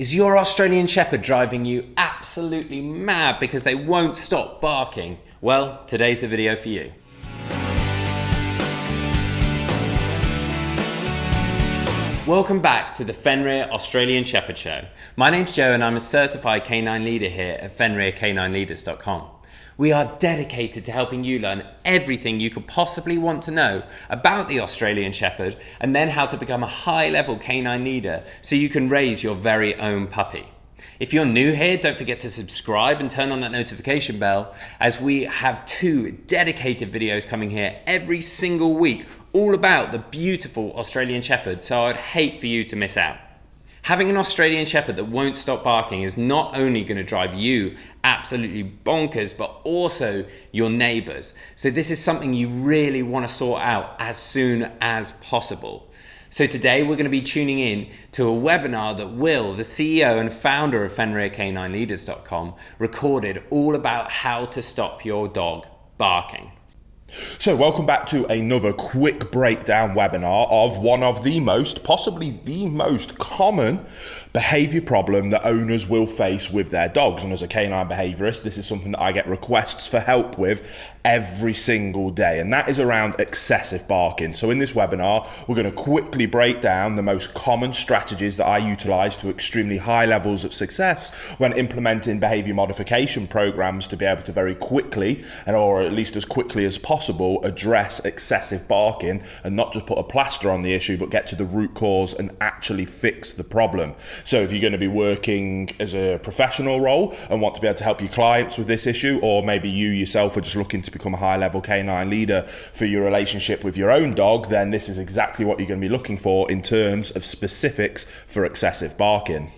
Is your Australian Shepherd driving you absolutely mad because they won't stop barking? Well, today's the video for you. Welcome back to the Fenrir Australian Shepherd Show. My name's Joe and I'm a certified canine leader here at FenrirCanineLeaders.com. We are dedicated to helping you learn everything you could possibly want to know about the Australian Shepherd and then how to become a high-level canine leader so you can raise your very own puppy. If you're new here, don't forget to subscribe and turn on that notification bell, as we have 2 dedicated videos coming here every single week all about the beautiful Australian Shepherd, so I'd hate for you to miss out. Having an Australian Shepherd that won't stop barking is not only going to drive you absolutely bonkers, but also your neighbours. So this is something you really want to sort out as soon as possible. So today we're going to be tuning in to a webinar that Will, the CEO and founder of FenrirCanineLeaders.com, recorded all about how to stop your dog barking. So welcome back to another quick breakdown webinar of one of the most, possibly the most common behaviour problem that owners will face with their dogs. And as a canine behaviourist, this is something that I get requests for help with every single day, and that is around excessive barking. So in this webinar, we're going to quickly break down the most common strategies that I utilise to extremely high levels of success when implementing behaviour modification programs to be able to very quickly, or at least as quickly as possible, address excessive barking and not just put a plaster on the issue, but get to the root cause and actually fix the problem. So if you're going to be working as a professional role and want to be able to help your clients with this issue, or maybe you yourself are just looking to become a high-level canine leader for your relationship with your own dog, then this is exactly what you're going to be looking for in terms of specifics for excessive barking.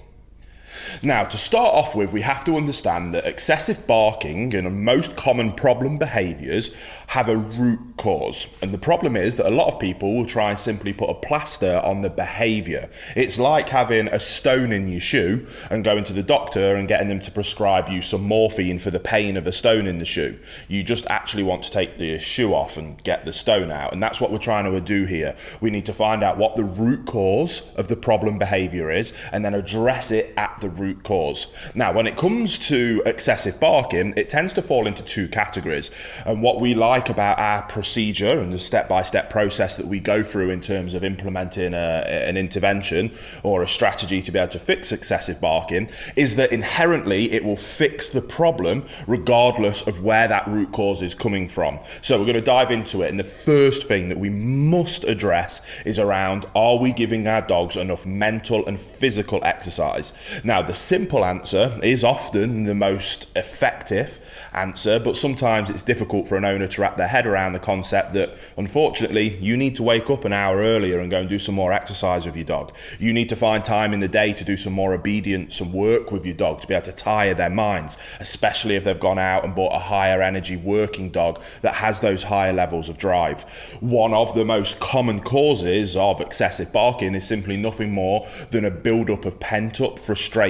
Now, to start off with, we have to understand that excessive barking and most common problem behaviours have a root cause. And the problem is that a lot of people will try and simply put a plaster on the behaviour. It's like having a stone in your shoe and going to the doctor and getting them to prescribe you some morphine for the pain of a stone in the shoe. You just actually want to take the shoe off and get the stone out. And that's what we're trying to do here. We need to find out what the root cause of the problem behaviour is and then address it at the root cause. Now, when it comes to excessive barking, it tends to fall into 2 categories. And what we like about our procedure and the step-by-step process that we go through in terms of implementing an intervention or a strategy to be able to fix excessive barking is that inherently it will fix the problem regardless of where that root cause is coming from. So we're going to dive into it, and the first thing that we must address is around, are we giving our dogs enough mental and physical exercise? Now, the simple answer is often the most effective answer, but sometimes it's difficult for an owner to wrap their head around the concept that, unfortunately, you need to wake up an hour earlier and go and do some more exercise with your dog. You need to find time in the day to do some more obedience and work with your dog to be able to tire their minds, especially if they've gone out and bought a higher energy working dog that has those higher levels of drive. One of the most common causes of excessive barking is simply nothing more than a build-up of pent-up frustration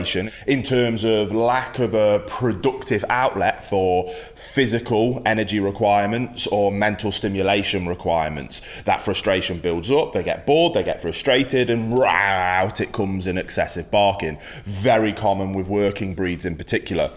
in terms of lack of a productive outlet for physical energy requirements or mental stimulation requirements. That frustration builds up, they get bored, they get frustrated, and out it comes in excessive barking. Very common with working breeds in particular.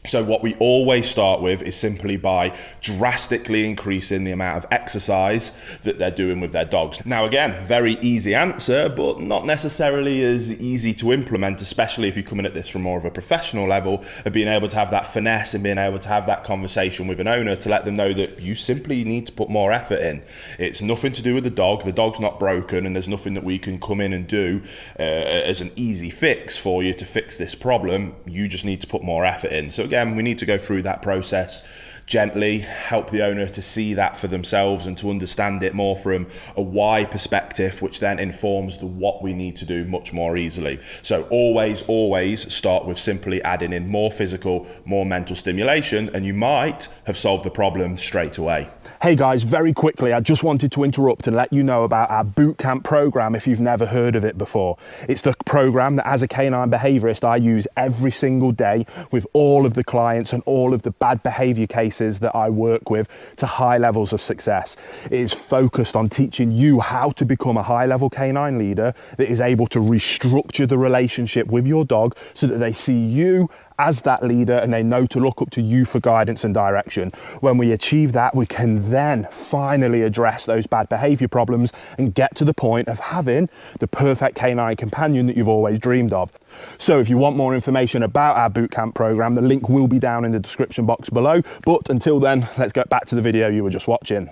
So what we always start with is simply by drastically increasing the amount of exercise that they're doing with their dogs. Now again, very easy answer, but not necessarily as easy to implement, especially if you're coming at this from more of a professional level of being able to have that finesse and being able to have that conversation with an owner to let them know that you simply need to put more effort in. It's nothing to do with the dog's not broken, and there's nothing that we can come in and do as an easy fix for you to fix this problem. You just need to put more effort in. So again, we need to go through that process gently, help the owner to see that for themselves and to understand it more from a why perspective, which then informs the what we need to do much more easily. So always start with simply adding in more physical, more mental stimulation, and you might have solved the problem straight away. Hey guys, very quickly, I just wanted to interrupt and let you know about our bootcamp program if you've never heard of it before. It's the program that as a canine behaviourist I use every single day with all of the the clients and all of the bad behavior cases that I work with to high levels of success. It is focused on teaching you how to become a high-level canine leader that is able to restructure the relationship with your dog so that they see you as that leader and they know to look up to you for guidance and direction. When we achieve that, we can then finally address those bad behavior problems and get to the point of having the perfect canine companion that you've always dreamed of. So if you want more information about our bootcamp program, the link will be down in the description box below. But until then, let's get back to the video you were just watching.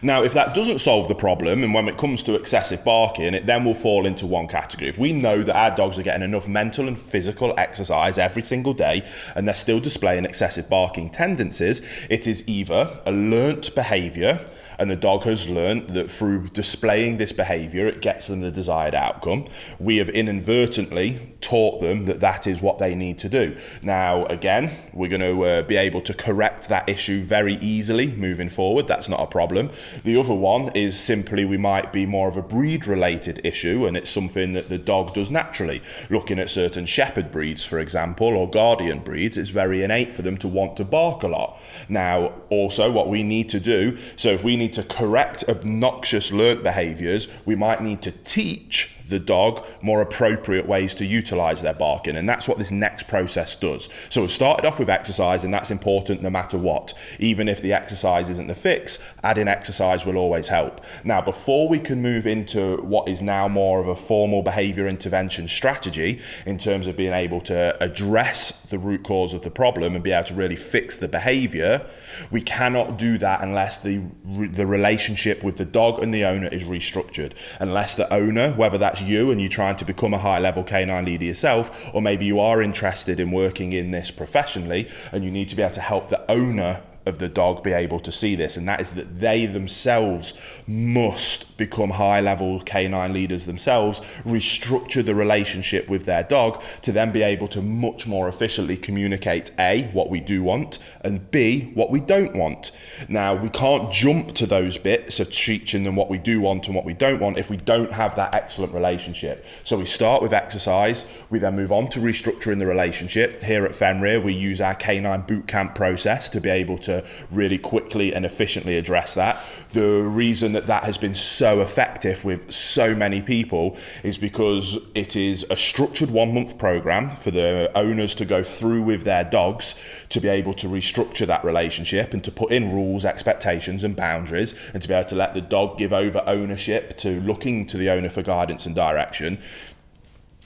Now, if that doesn't solve the problem, and when it comes to excessive barking, it then will fall into one category. If we know that our dogs are getting enough mental and physical exercise every single day, and they're still displaying excessive barking tendencies, it is either a learnt behaviour, and the dog has learnt that through displaying this behaviour, it gets them the desired outcome. We have inadvertently taught them that that is what they need to do. Now, again, we're going to be able to correct that issue very easily moving forward. That's not a problem. The other one is simply we might be more of a breed-related issue, and it's something that the dog does naturally. Looking at certain shepherd breeds, for example, or guardian breeds, it's very innate for them to want to bark a lot. Now, also what we need to do, so if we need to correct obnoxious learnt behaviours, we might need to teach the dog more appropriate ways to utilize their barking, and that's what this next process does. So we've started off with exercise, and that's important no matter what. Even if the exercise isn't the fix, adding exercise will always help. Now, before we can move into what is now more of a formal behavior intervention strategy in terms of being able to address the root cause of the problem and be able to really fix the behavior, we cannot do that unless the relationship with the dog and the owner is restructured. Unless the owner, whether that's you and you're trying to become a high-level canine leader yourself, or maybe you are interested in working in this professionally and you need to be able to help the owner of the dog be able to see this, and that is that they themselves must become high-level canine leaders themselves, restructure the relationship with their dog to then be able to much more efficiently communicate A, what we do want, and B, what we don't want. Now, we can't jump to those bits of teaching them what we do want and what we don't want if we don't have that excellent relationship. So we start with exercise, we then move on to restructuring the relationship. Here at Fenrir, we use our canine bootcamp process to be able to really quickly and efficiently address that. The reason that that has been so effective with so many people is because it is a structured 1 month program for the owners to go through with their dogs to be able to restructure that relationship and to put in rules, expectations and boundaries, and to be able to let the dog give over ownership to looking to the owner for guidance and direction.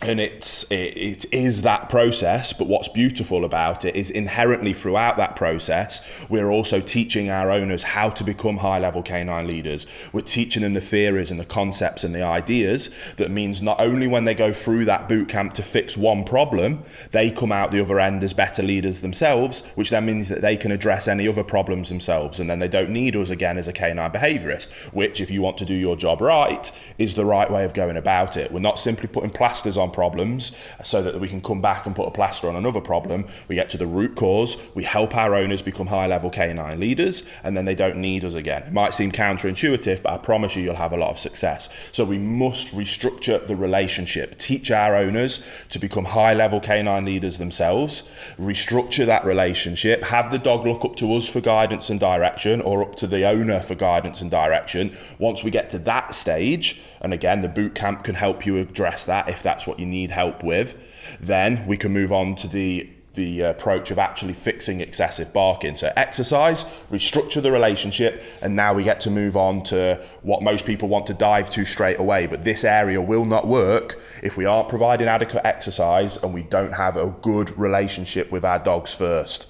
And it is that process, but what's beautiful about it is inherently throughout that process, we're also teaching our owners how to become high-level canine leaders. We're teaching them the theories and the concepts and the ideas. That means not only when they go through that boot camp to fix one problem, they come out the other end as better leaders themselves, which then means that they can address any other problems themselves, and then they don't need us again as a canine behaviourist, which, if you want to do your job right, is the right way of going about it. We're not simply putting plasters on problems so that we can come back and put a plaster on another problem. We get to the root cause, we help our owners become high-level canine leaders, and then they don't need us again. It might seem counterintuitive, but I promise you'll have a lot of success. So we must restructure the relationship, teach our owners to become high-level canine leaders themselves, restructure that relationship, have the dog look up to us for guidance and direction, or up to the owner for guidance and direction. Once we get to that stage, and again, the boot camp can help you address that if that's what you need help with, then we can move on to the approach of actually fixing excessive barking. So exercise, restructure the relationship, and now we get to move on to what most people want to dive to straight away. But this area will not work if we aren't providing adequate exercise and we don't have a good relationship with our dogs first.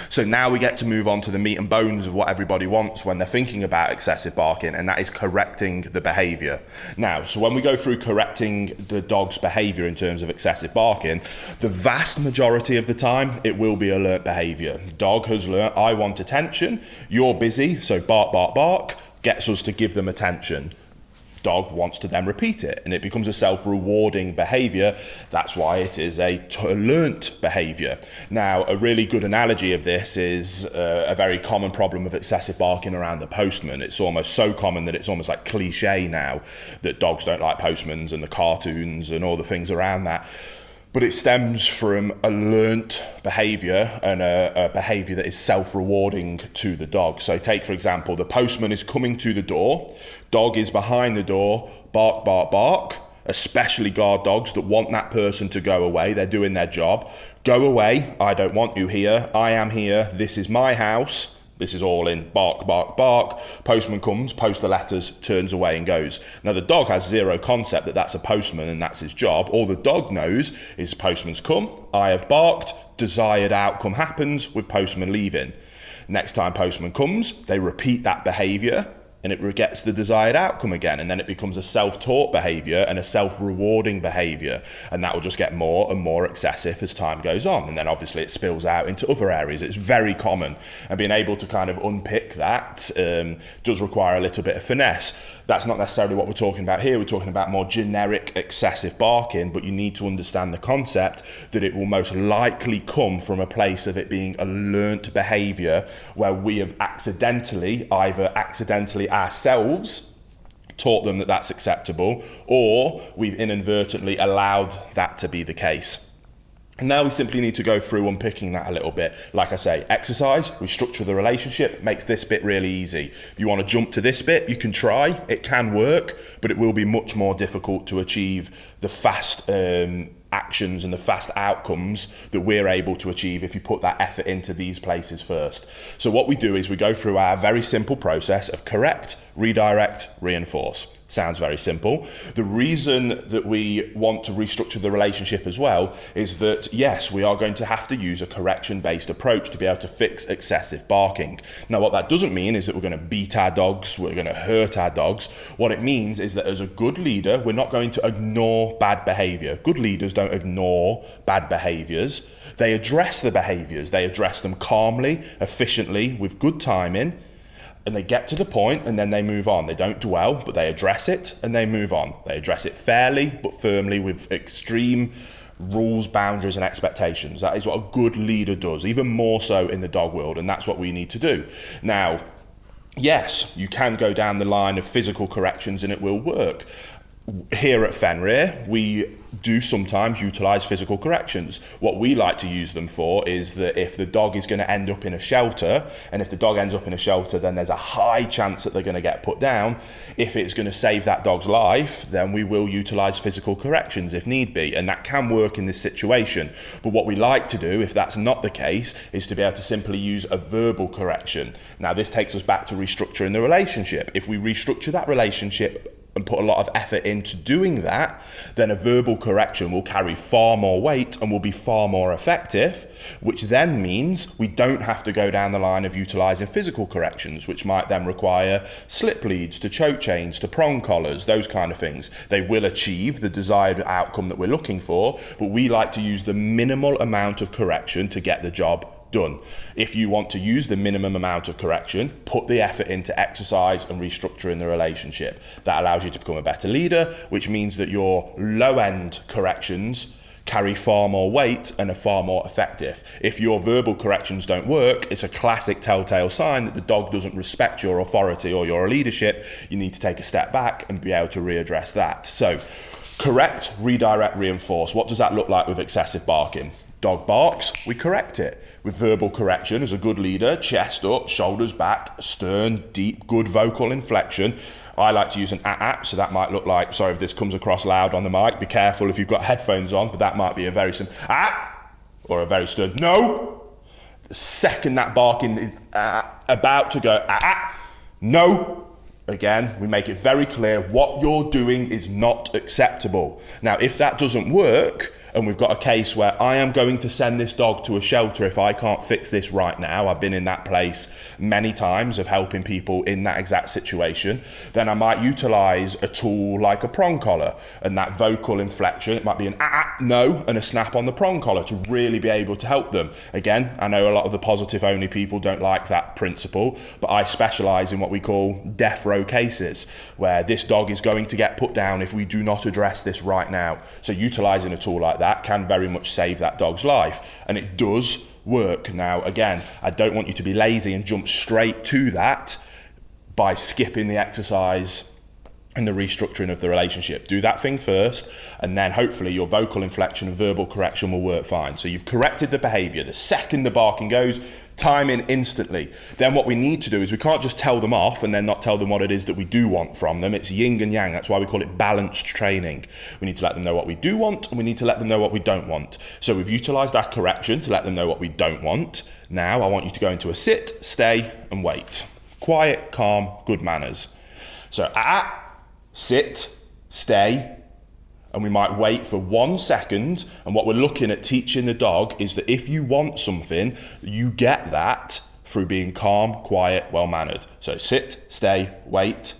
So now we get to move on to the meat and bones of what everybody wants when they're thinking about excessive barking, and that is correcting the behaviour. Now, so when we go through correcting the dog's behaviour in terms of excessive barking, the vast majority of the time, it will be alert behaviour. Dog has learnt, I want attention, you're busy, so bark, bark, bark, gets us to give them attention. Dog wants to then repeat it, and it becomes a self-rewarding behaviour. That's why it is a learnt behaviour. Now, a really good analogy of this is a very common problem of excessive barking around the postman. It's almost so common that it's almost like cliche now that dogs don't like postmans and the cartoons and all the things around that. but it stems from a learnt behaviour and a behaviour that is self-rewarding to the dog. So take, for example, the postman is coming to the door, dog is behind the door, bark, bark, bark, especially guard dogs that want that person to go away. They're doing their job. Go away, I don't want you here, I am here, this is my house. This is all in bark, bark, bark. Postman comes, posts the letters, turns away and goes. Now the dog has zero concept that that's a postman and that's his job. All the dog knows is postman's come, I have barked, desired outcome happens with postman leaving. Next time postman comes, they repeat that behaviour and it gets the desired outcome again, and then it becomes a self-taught behaviour and a self-rewarding behaviour, and that will just get more and more excessive as time goes on, and then obviously it spills out into other areas. It's very common, and being able to kind of unpick that does require a little bit of finesse. That's not necessarily what we're talking about here. We're talking about more generic excessive barking, but you need to understand the concept that it will most likely come from a place of it being a learnt behaviour where we have either accidentally ourselves taught them that that's acceptable, or we've inadvertently allowed that to be the case. And now we simply need to go through unpicking that a little bit. Like I say, exercise, restructure the relationship, makes this bit really easy. If you want to jump to this bit, you can try. It can work, but it will be much more difficult to achieve the fast actions and the fast outcomes that we're able to achieve if you put that effort into these places first. So what we do is we go through our very simple process of correct, redirect, reinforce. Sounds very simple. The reason that we want to restructure the relationship as well is that, yes, we are going to have to use a correction-based approach to be able to fix excessive barking. Now, what that doesn't mean is that we're going to beat our dogs, we're going to hurt our dogs. What it means is that as a good leader, we're not going to ignore bad behavior. Good leaders don't ignore bad behaviors. They address the behaviors. They address them calmly, efficiently, with good timing, and they get to the point and then they move on. They don't dwell, but they address it and they move on. They address it fairly but firmly with extreme rules, boundaries and expectations. That is what a good leader does, even more so in the dog world, and that's what we need to do. Now, yes, you can go down the line of physical corrections and it will work. Here at Fenrir, we do sometimes utilise physical corrections. What we like to use them for is that if the dog is going to end up in a shelter, and if the dog ends up in a shelter, then there's a high chance that they're going to get put down. If it's going to save that dog's life, then we will utilise physical corrections if need be, and that can work in this situation. But what we like to do, if that's not the case, is to be able to simply use a verbal correction. Now, this takes us back to restructuring the relationship. If we restructure that relationship and put a lot of effort into doing that, then a verbal correction will carry far more weight and will be far more effective, which then means we don't have to go down the line of utilising physical corrections, which might then require slip leads to choke chains to prong collars, those kind of things. They will achieve the desired outcome that we're looking for, but we like to use the minimal amount of correction to get the job done. If you want to use the minimum amount of correction, put the effort into exercise and restructuring the relationship. That allows you to become a better leader, which means that your low-end corrections carry far more weight and are far more effective. If your verbal corrections don't work, it's a classic telltale sign that the dog doesn't respect your authority or your leadership. You need to take a step back and be able to readdress that. So, correct, redirect, reinforce. What does that look like with excessive barking? Dog barks, we correct it. With verbal correction, as a good leader, chest up, shoulders back, stern, deep, good vocal inflection. I like to use an ah, so that might look like, sorry if this comes across loud on the mic, be careful if you've got headphones on, but that might be a very simple ah, or a very stern no. The second that barking is about to go no. Again, we make it very clear what you're doing is not acceptable. Now, if that doesn't work, and we've got a case where I am going to send this dog to a shelter if I can't fix this right now, I've been in that place many times of helping people in that exact situation, then I might utilise a tool like a prong collar, and that vocal inflection, it might be an no, and a snap on the prong collar to really be able to help them. Again, I know a lot of the positive only people don't like that principle, but I specialise in what we call death row cases, where this dog is going to get put down if we do not address this right now. So utilising a tool like that can very much save that dog's life, and it does work. Now, again, I don't want you to be lazy and jump straight to that by skipping the exercise and the restructuring of the relationship. Do that thing first, and then hopefully your vocal inflection and verbal correction will work fine. So you've corrected the behavior. The second the barking goes, time in instantly. Then what we need to do is we can't just tell them off and then not tell them what it is that we do want from them. It's yin and yang. That's why we call it balanced training. We need to let them know what we do want, and we need to let them know what we don't want. So we've utilized our correction to let them know what we don't want. Now I want you to go into a sit, stay, and wait. Quiet, calm, good manners. So sit, stay, and we might wait for 1 second. And what we're looking at teaching the dog is that if you want something, you get that through being calm, quiet, well-mannered. So sit, stay, wait.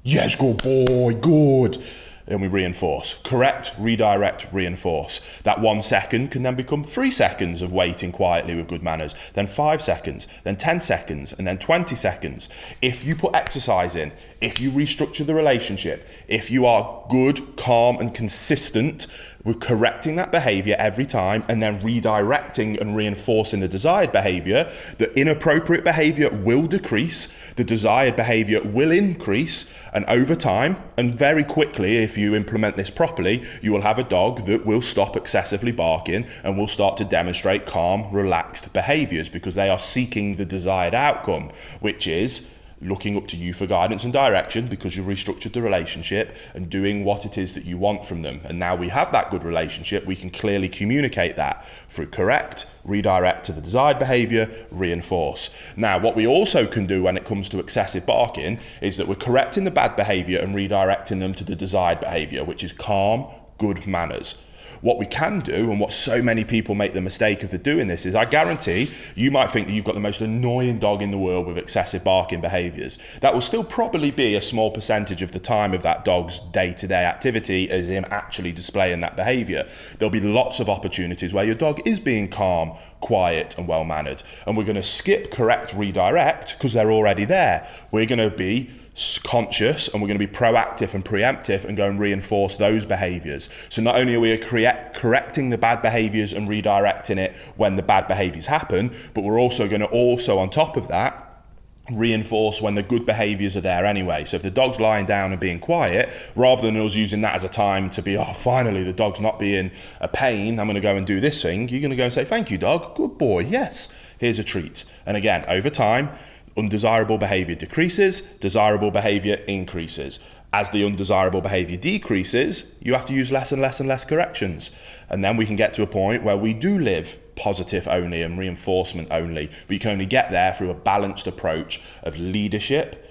Yes, good boy, good. And we reinforce. Correct, redirect, reinforce. That 1 second can then become 3 seconds of waiting quietly with good manners, then 5 seconds, then 10 seconds, and then 20 seconds. If you put exercise in, if you restructure the relationship, if you are good, calm, and consistent with correcting that behavior every time and then redirecting and reinforcing the desired behavior, the inappropriate behavior will decrease, the desired behavior will increase, and over time, and very quickly, if you implement this properly, you will have a dog that will stop excessively barking and will start to demonstrate calm, relaxed behaviors because they are seeking the desired outcome, which is looking up to you for guidance and direction because you restructured the relationship and doing what it is that you want from them. And now we have that good relationship, we can clearly communicate that through correct, redirect to the desired behavior, reinforce. Now, what we also can do when it comes to excessive barking is that we're correcting the bad behavior and redirecting them to the desired behavior, which is calm, good manners. What we can do, and what so many people make the mistake of doing this, is I guarantee you might think that you've got the most annoying dog in the world with excessive barking behaviours. That will still probably be a small percentage of the time of that dog's day-to-day activity as him actually displaying that behaviour. There'll be lots of opportunities where your dog is being calm, quiet and well-mannered. And we're going to skip correct, redirect because they're already there. We're going to be conscious and we're going to be proactive and preemptive and go and reinforce those behaviors. So not only are we correcting the bad behaviors and redirecting it when the bad behaviors happen, but we're also going to on top of that reinforce when the good behaviors are there anyway. So if the dog's lying down and being quiet, rather than us using that as a time to be, oh, finally the dog's not being a pain, I'm going to go and do this thing, you're going to go and say, thank you dog, good boy, yes, here's a treat. And again, over time, undesirable behavior decreases, desirable behavior increases. As the undesirable behavior decreases, you have to use less and less and less corrections. And then we can get to a point where we do live positive only and reinforcement only. But you can only get there through a balanced approach of leadership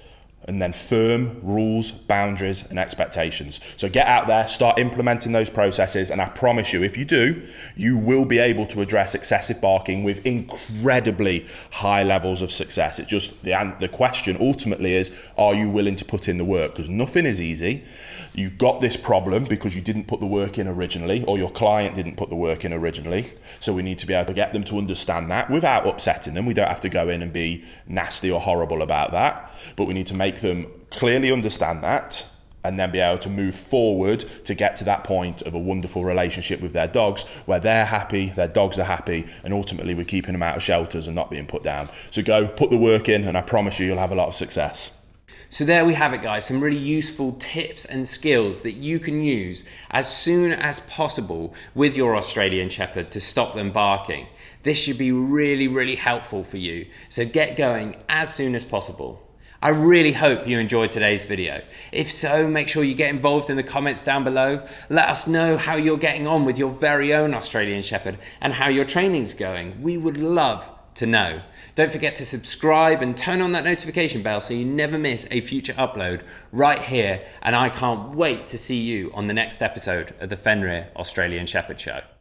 and then firm rules, boundaries and expectations. So get out there, start implementing those processes, and I promise you, if you do, you will be able to address excessive barking with incredibly high levels of success. It's just the question ultimately is, are you willing to put in the work? Because nothing is easy. You got this problem because you didn't put the work in originally, or your client didn't put the work in originally. So we need to be able to get them to understand that without upsetting them. We don't have to go in and be nasty or horrible about that, but we need to make them clearly understand that and then be able to move forward to get to that point of a wonderful relationship with their dogs where they're happy, their dogs are happy, and ultimately we're keeping them out of shelters and not being put down. So go put the work in and I promise you'll have a lot of success. So there we have it, guys, some really useful tips and skills that you can use as soon as possible with your Australian Shepherd to stop them barking. This should be really, really helpful for you. So get going as soon as possible. I really hope you enjoyed today's video. If so, make sure you get involved in the comments down below. Let us know how you're getting on with your very own Australian Shepherd and how your training's going. We would love to know. Don't forget to subscribe and turn on that notification bell so you never miss a future upload right here. And I can't wait to see you on the next episode of the Fenrir Australian Shepherd Show.